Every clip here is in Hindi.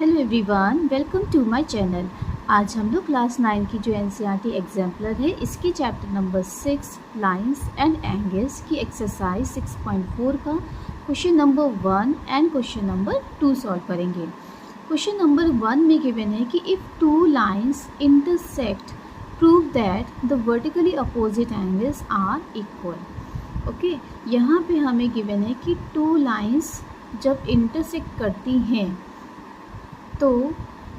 Hello everyone, welcome to my channel. आज हम लोग क्लास 9 की जो एनसीईआरटी एग्जाम्पलर है इसकी chapter number 6 lines and angles की एक्सरसाइज 6.4 का question number 1 and question number 2 solve करेंगे। क्वेश्चन नंबर 1 में गिवन है कि if two lines intersect prove that the vertically opposite angles are equal. Okay, यहाँ पे हमें गिवन है कि टू लाइंस जब इंटरसेक्ट करती हैं तो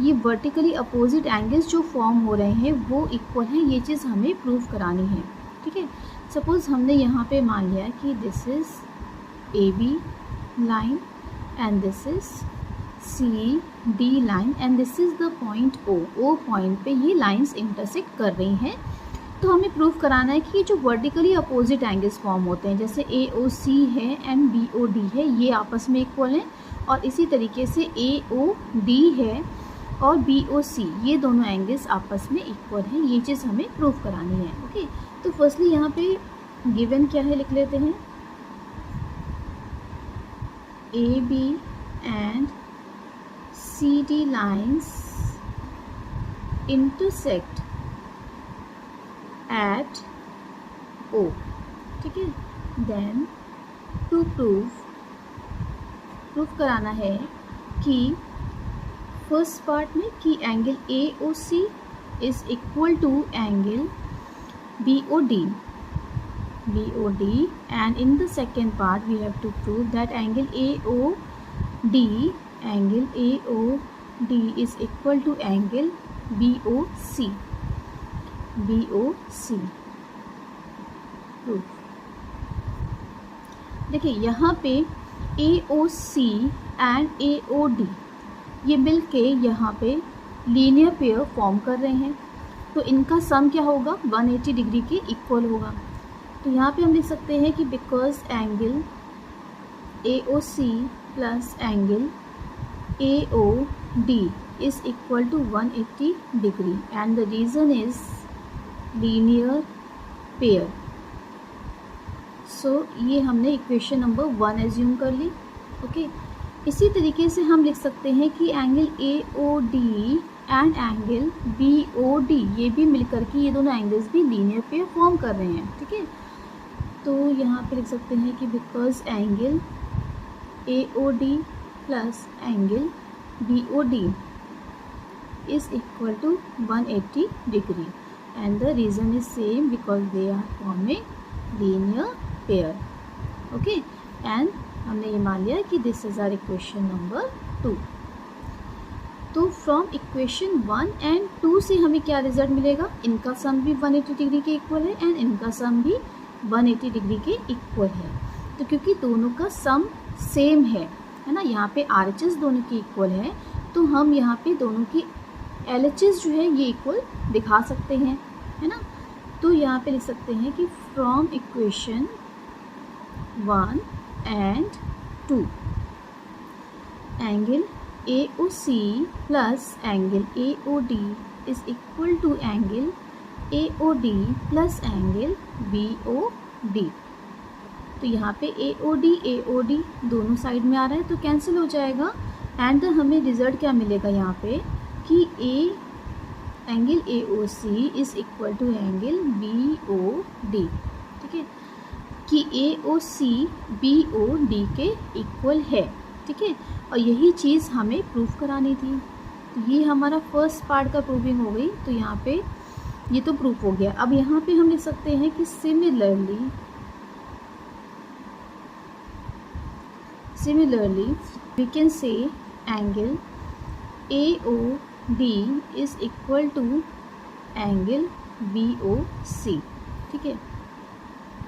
ये वर्टिकली अपोजिट एंगल्स जो फॉर्म हो रहे हैं वो इक्वल हैं। ये चीज़ हमें प्रूव करानी है। ठीक है, सपोज़ हमने यहाँ पे मान लिया कि this is A B line and this is C D line and this is the point O point पे ये लाइंस इंटरसेक्ट कर रही हैं। तो हमें प्रूव कराना है कि ये जो वर्टिकली अपोजिट एंगल्स फॉर्म होते हैं, जैसे ए ओ सी है एंड बी ओ डी है, ये आपस में इक्वल हैं। और इसी तरीके से ए ओ डी है और बी ओ सी, ये दोनों एंगल्स आपस में इक्वल हैं। ये चीज़ हमें प्रूव करानी है। ओके, तो फर्स्टली यहाँ पे गिवन क्या है लिख लेते हैं। A B and C D lines intersect at O. ठीक है, देन टू प्रूव कराना है कि फर्स्ट पार्ट में कि angle A O C is equal to angle B O D and in the second part we have to prove that angle A O D is equal to angle B O C. देखिए यहाँ पे ए O C and A O D ये मिल के यहाँ पे लीनियर पेयर फॉर्म कर रहे हैं, तो इनका सम क्या होगा, 180 डिग्री के इक्वल होगा। तो यहाँ पे हम लिख सकते हैं कि because angle A O C plus angle A O D is equal to 180 degree and the reason is linear pair. So ये हमने इक्वेशन नंबर 1 एज्यूम कर ली। ओके, इसी तरीके से हम लिख सकते हैं कि angle A O D and angle B O D ये भी मिलकर के ये दोनों एंगल्स भी लीनियर पेयर फॉर्म कर रहे हैं। ठीक है, तो यहाँ पे लिख सकते हैं कि because angle A O D plus angle B O D is equal to 180 degree and the reason is same because they are forming linear pair. Okay, and हमने ये मान लिया कि this is our equation number 2। तो फ्रॉम इक्वेशन 1 एंड 2 से हमें क्या रिजल्ट मिलेगा, इनका सम भी 180 डिग्री के इक्वल है एंड इनका सम भी 180 डिग्री के इक्वल है। तो क्योंकि दोनों का सम सेम है ना, यहाँ पे RHS दोनों की इक्वल है, तो हम यहाँ पे दोनों की LHS जो है ये इक्वल दिखा सकते हैं, है ना। तो यहाँ पे लिख सकते हैं कि from equation 1 and 2 angle AOC plus angle AOD is equal to angle AOD plus angle BOD। तो यहाँ पे AOD दोनों साइड में आ रहा है तो कैंसिल हो जाएगा एंड हमें रिजल्ट क्या मिलेगा यहाँ पे कि angle AOC is equal to angle BOD। ठीक है, कि AOC BOD के इक्वल है। ठीक है, और यही चीज़ हमें प्रूव करानी थी। तो ये हमारा फर्स्ट पार्ट का प्रूविंग हो गई। तो यहाँ पे ये तो प्रूफ हो गया। अब यहाँ पे हम लिख सकते हैं कि similarly we can say angle AOD is equal to angle BOC। ठीक है,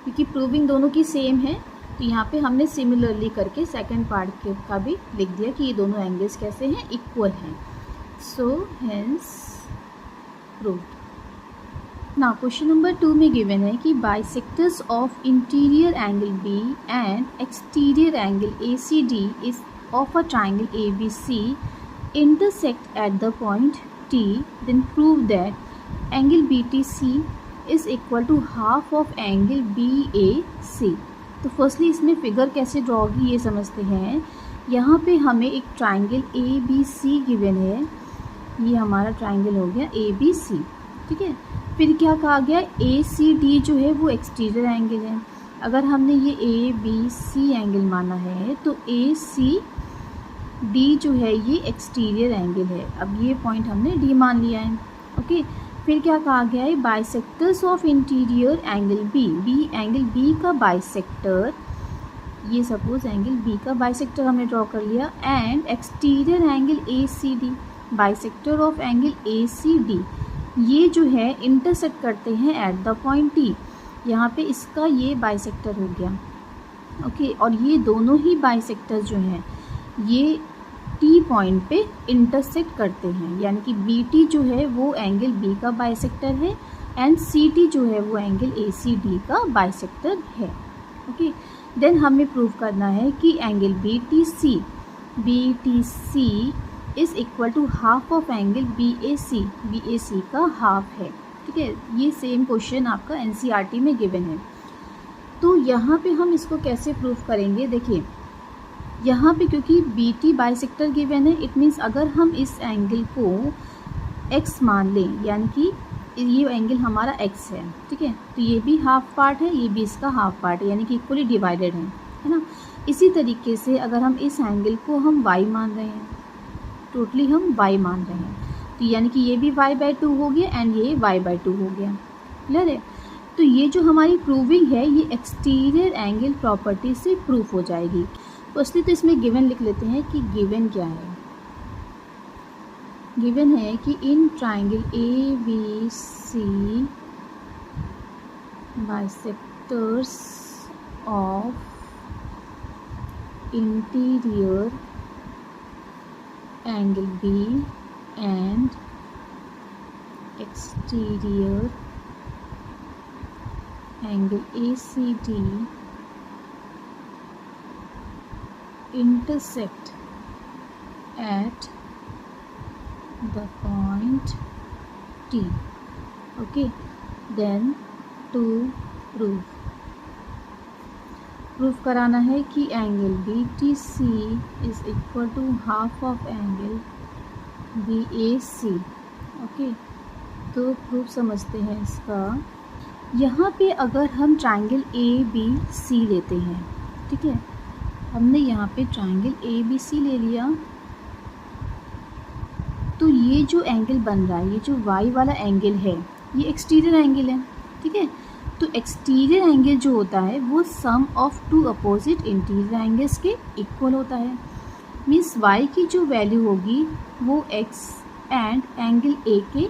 क्योंकि प्रूविंग दोनों की सेम है तो यहाँ पे हमने सिमिलरली करके सेकंड पार्ट के का भी लिख दिया कि ये दोनों एंगल्स कैसे हैं, इक्वल हैं। So hence proved. Now question number 2 में गिवन है कि bisectors of interior angle B and exterior angle ACD is of a triangle ABC intersect at the point T, then prove that angle BTC is equal to half of angle BAC। तो फर्स्टली इसमें फिगर कैसे ड्रॉ होगी ये समझते हैं यहाँ पे हमें एक triangle A B C given है, ये हमारा ट्राइंगल हो गया ए बी सी, ठीक है। फिर क्या कहा गया, ए सी डी जो है वो एक्सटीरियर एंगल है। अगर हमने ये ए बी सी एंगल माना है तो ए सी डी जो है ये एक्सटीरियर एंगल है। अब ये पॉइंट हमने डी मान लिया है, ओके। फिर क्या कहा गया है, bisectors of interior angle B, B angle B का बाइसेक्टर, ये सपोज एंगल बी का बाइसेक्टर हमने ड्रॉ कर लिया, and exterior angle A C D, bisector of angle A C D, ये जो है इंटरसेक्ट करते हैं एट द पॉइंट टी। यहाँ पे इसका ये बाइसेक्टर हो गया, ओके। और ये दोनों ही बाइसेक्टर जो हैं ये टी पॉइंट पे इंटरसेक्ट करते हैं, यानी कि बी टी जो है वो एंगल बी का बाइसेक्टर है एंड सी टी जो है वो एंगल ए सी डी का बाइसेक्टर है, ओके। देन हमें प्रूव करना है कि angle B T C is equal to half of angle B A C का हाफ है, ठीक है। ये सेम क्वेश्चन आपका एनसीईआरटी में गिवन है। तो यहाँ पे हम इसको कैसे प्रूव करेंगे, देखिए यहाँ पे क्योंकि बी टी बाइसेक्टर गिवन है, इट मीन्स अगर हम इस एंगल को x मान लें, यानी कि ये एंगल हमारा x है, ठीक है, तो ये भी हाफ पार्ट है, ये भी इसका हाफ पार्ट है, यानी कि इक्वली डिवाइडेड है ना। इसी तरीके से अगर हम इस एंगल को हम y मान रहे हैं, टोटली हम y मान रहे हैं, तो यानी कि ये भी y/2 हो गया एंड ये y/2 हो गया, क्लियर है। तो ये जो हमारी प्रूविंग है ये एक्सटीरियर एंगल प्रॉपर्टी से प्रूफ हो जाएगी। फर्स्टली तो इसमें गिवन लिख लेते हैं कि गिवन क्या है। गिवन है कि in triangle A B C bisectors of interior angle B and exterior angle A C D intersect at the point T, okay. Then to proof कराना है कि angle B T C is equal to half of angle B A C, okay. तो प्रूफ समझते हैं इसका। यहाँ पे अगर हम ट्राइंगल ए बी सी लेते हैं, ठीक है, हमने यहाँ पे ट्राइंगल ए बी सी ले लिया, तो ये जो एंगल बन रहा है, ये जो वाई वाला एंगल है ये एक्सटीरियर एंगल है, ठीक है। तो एक्सटीरियर एंगल जो होता है वो sum of two opposite interior angles के इक्वल होता है। मीन्स वाई की जो वैल्यू होगी वो एक्स एंड एंगल ए के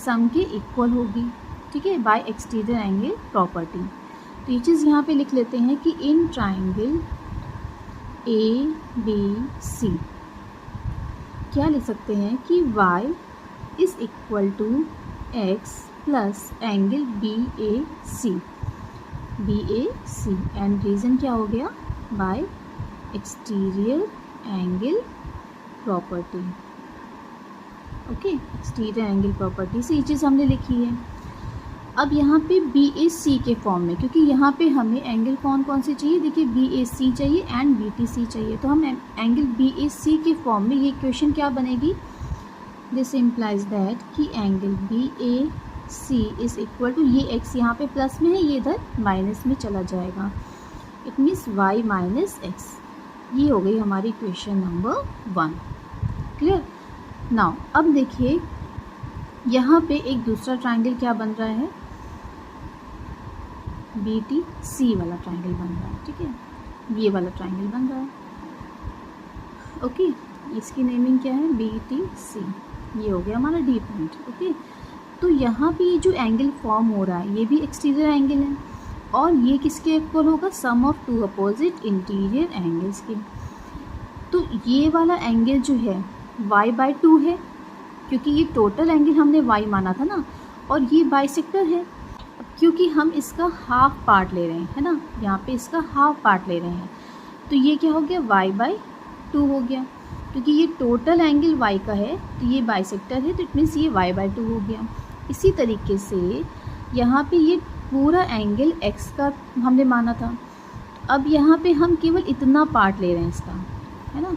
सम के इक्वल होगी, ठीक है, बाय एक्सटीरियर एंगल प्रॉपर्टी। तो ये चीज़ यहाँ पे लिख लेते हैं कि इन ट्राइंगल ए बी सी क्या लिख सकते हैं कि y is equal to x plus angle B A C and reason क्या हो गया, by exterior angle property, okay. Exterior angle property से ये चीज़ हमने लिखी है। अब यहाँ पे बी ए सी के फॉर्म में, क्योंकि यहाँ पे हमें एंगल कौन कौन से चाहिए, देखिए बी ए सी चाहिए एंड बी टी सी चाहिए, तो हम एंगल बी ए सी के फॉर्म में ये इक्वेशन क्या बनेगी, दिस इम्प्लाइज दैट कि angle B A C is equal to, ये एक्स यहाँ पे प्लस में है, ये इधर माइनस में चला जाएगा, it means y minus x. ये हो गई हमारी इक्वेशन नंबर 1, क्लियर। नाउ अब देखिए यहाँ पे एक दूसरा ट्राइंगल क्या बन रहा है, बी टी सी वाला ट्राइंगल बन रहा है, ठीक है, ये वाला ट्राइंगल बन रहा है, ओके। इसकी नेमिंग क्या है, बी टी सी, ये हो गया हमारा डी पॉइंट, ओके। तो यहाँ पे ये जो एंगल फॉर्म हो रहा है ये भी एक्सटीरियर एंगल है और ये किसके इक्वल होगा, sum of two opposite interior angles के। तो ये वाला एंगल जो है y/2 है, क्योंकि ये टोटल एंगल हमने y माना था ना, और ये बाइसेक्टर है। अब क्योंकि हम इसका हाफ पार्ट ले रहे हैं, है ना, यहाँ पे इसका हाफ पार्ट ले रहे हैं, तो ये क्या हो गया, y/2 हो गया। क्योंकि ये टोटल एंगल y का है तो ये बाइसेक्टर है, तो इट मीन्स ये y/2 हो गया। इसी तरीके से यहाँ पे ये पूरा एंगल x का हमने माना था, अब यहाँ पे हम केवल इतना पार्ट ले रहे हैं इसका, है ना।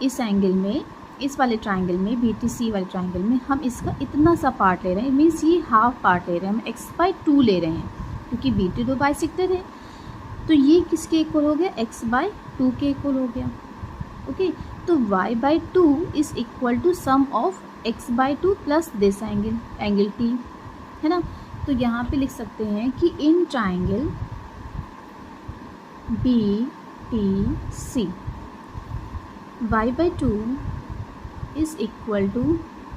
इस एंगल में, इस वाले ट्राइंगल में, BTC वाले ट्राइंगल में हम इसका इतना सा पार्ट ले रहे हैं, मीन्स ये हाफ पार्ट ले रहे हैं, हम x/2 ले रहे हैं क्योंकि BT दो बाइसेक्टर है। तो ये किसके इक्वल हो गया, x/2 के इक्वल हो गया। ओके, तो y/2 is equal to sum of x/2 plus this angle, angle T, है ना। तो यहाँ पे लिख सकते हैं कि in triangle BTC y/2 is equal to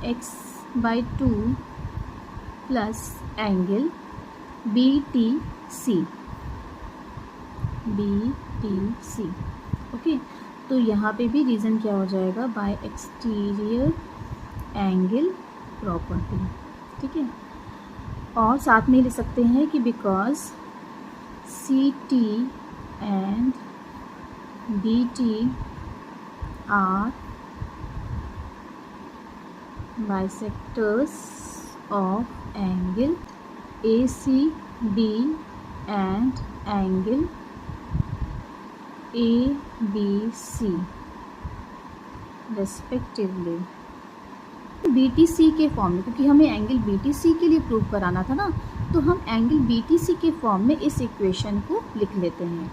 x/2 plus angle BTC। Okay, तो यहाँ पे भी रीज़न क्या हो जाएगा, बाय एक्सटीरियर एंगल प्रॉपर्टी, ठीक है। और साथ में लिख सकते हैं कि because CT and BT are bisectors of angle ACB and angle ABC respectively। BTC के फॉर्म में, क्योंकि हमें एंगल BTC के लिए प्रूव कराना था ना, तो हम एंगल BTC के फॉर्म में इस इक्वेशन को लिख लेते हैं।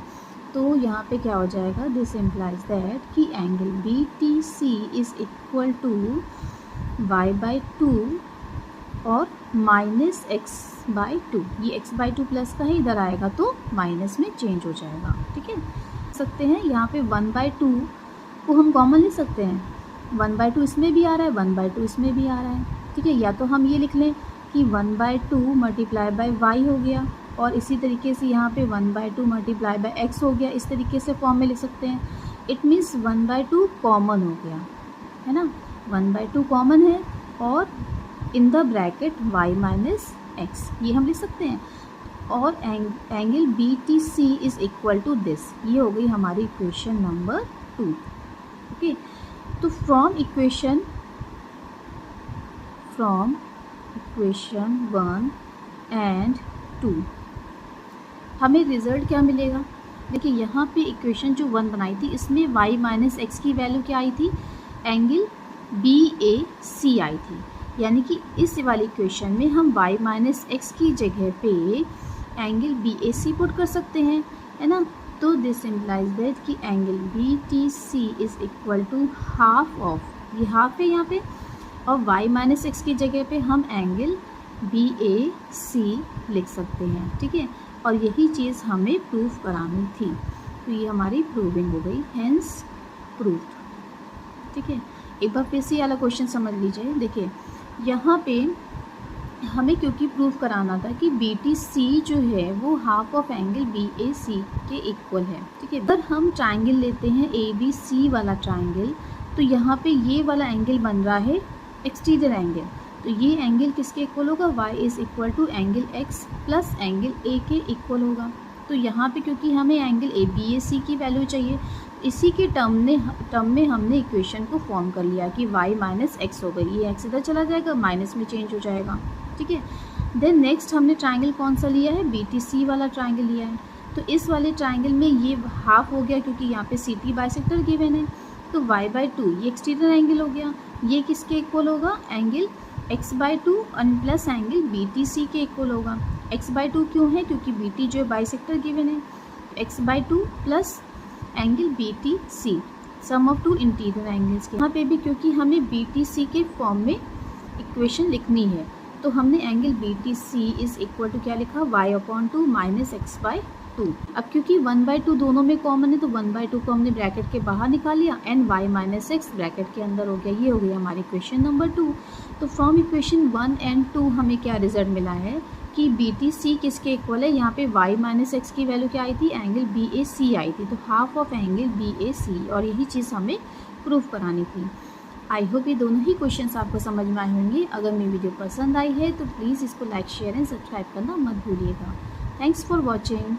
तो यहाँ पे क्या हो जाएगा, दिस इम्प्लाइज दैट कि angle BTC is equal to y/2 और माइनस x/2। ये x/2 प्लस का ही इधर आएगा तो माइनस में चेंज हो जाएगा, ठीक है। सकते हैं यहाँ पे 1/2 को हम कॉमन ले सकते हैं, 1/2 इसमें भी आ रहा है, 1/2 इसमें भी आ रहा है, ठीक है। या तो हम ये लिख लें कि 1/2 मल्टीप्लाई बाय y हो गया, और इसी तरीके से यहाँ पे 1/2 मल्टीप्लाई बाय x हो गया, इस तरीके से फॉर्म में लिख सकते हैं। इट मीन्स 1/2 कॉमन हो गया, है ना, 1/2 कॉमन है, और in the bracket y minus x, ये हम लिख सकते हैं। और angle BTC is equal to this, ये हो गई हमारी इक्वेशन नंबर 2। ओके, तो फ्रॉम इक्वेशन 1 एंड 2 हमें रिजल्ट क्या मिलेगा। देखिए यहाँ पे इक्वेशन जो 1 बनाई थी, इसमें y माइनस एक्स की वैल्यू क्या आई थी, एंगल BAC आई थी। यानी कि इस वाली इक्वेशन में हम y माइनस एक्स की जगह पे एंगल BAC पुट कर सकते हैं, है ना। तो दिस इम्प्लाइज दैट कि angle BTC is equal to half of, ये हाफ है यहाँ पे, और y माइनस एक्स की जगह पे हम एंगल BAC लिख सकते हैं, ठीक है। और यही चीज़ हमें प्रूव करानी थी, तो ये हमारी प्रूविंग हो गई, हेंस प्रूव्ड, ठीक है। एक बार फिर से वाला क्वेश्चन समझ लीजिए। देखिए यहाँ पे हमें क्योंकि प्रूव कराना था कि BTC जो है वो हाफ ऑफ एंगल BAC के इक्वल है, ठीक है। अगर हम ट्राइंगल लेते हैं ABC वाला ट्राइंगल, तो यहाँ पे ये वाला एंगल बन रहा है एक्सटीरियर एंगल, तो ये एंगल किसके इक्वल होगा, y is equal to angle x plus angle A के इक्वल होगा। तो यहाँ पे क्योंकि हमें एंगल BAC की वैल्यू चाहिए, इसी के टर्म में हमने इक्वेशन को फॉर्म कर लिया कि y माइनस एक्स हो गई, ये x इधर चला जाएगा, माइनस में चेंज हो जाएगा, ठीक है। देन नेक्स्ट हमने ट्राइंगल कौन सा लिया है, BTC वाला ट्राइंगल लिया है। तो इस वाले ट्राइंगल में ये हाफ हो गया क्योंकि यहाँ पे CT बाइसेक्टर गिवन है, तो y/2 ये एक्सटीरियर एंगल हो गया, ये किसके इक्वल होगा, angle x/2 plus angle BTC के इक्वल होगा। x/2 क्यों है, क्योंकि BT जो है बाइसेक्टर गिवन है, x/2 plus angle BTC, sum of 2 interior angles के। यहाँ पे भी क्योंकि हमें BTC के फॉर्म में इक्वेशन लिखनी है, तो हमने angle BTC is equal to क्या लिखा, y/2 माइनस x/2। अब क्योंकि 1/2 दोनों में कॉमन है, तो 1/2 को हमने ब्रैकेट के बाहर निकाल लिया, and y minus x bracket के अंदर हो गया। ये हो गया हमारी इक्वेशन नंबर 2। तो फ्रॉम इक्वेशन 1 एंड 2 हमें क्या रिजल्ट मिला है कि BTC किसके इक्वल है, यहाँ पे y माइनस एक्स की वैल्यू क्या आई थी, एंगल BAC आई थी, तो हाफ ऑफ एंगल BAC, और यही चीज़ हमें प्रूव करानी थी। आई होप ये दोनों ही क्वेश्चंस आपको समझ में आए होंगे। अगर मेरी वीडियो पसंद आई है तो प्लीज़ इसको लाइक, शेयर एंड सब्सक्राइब करना मत भूलिएगा। Thanks for watching.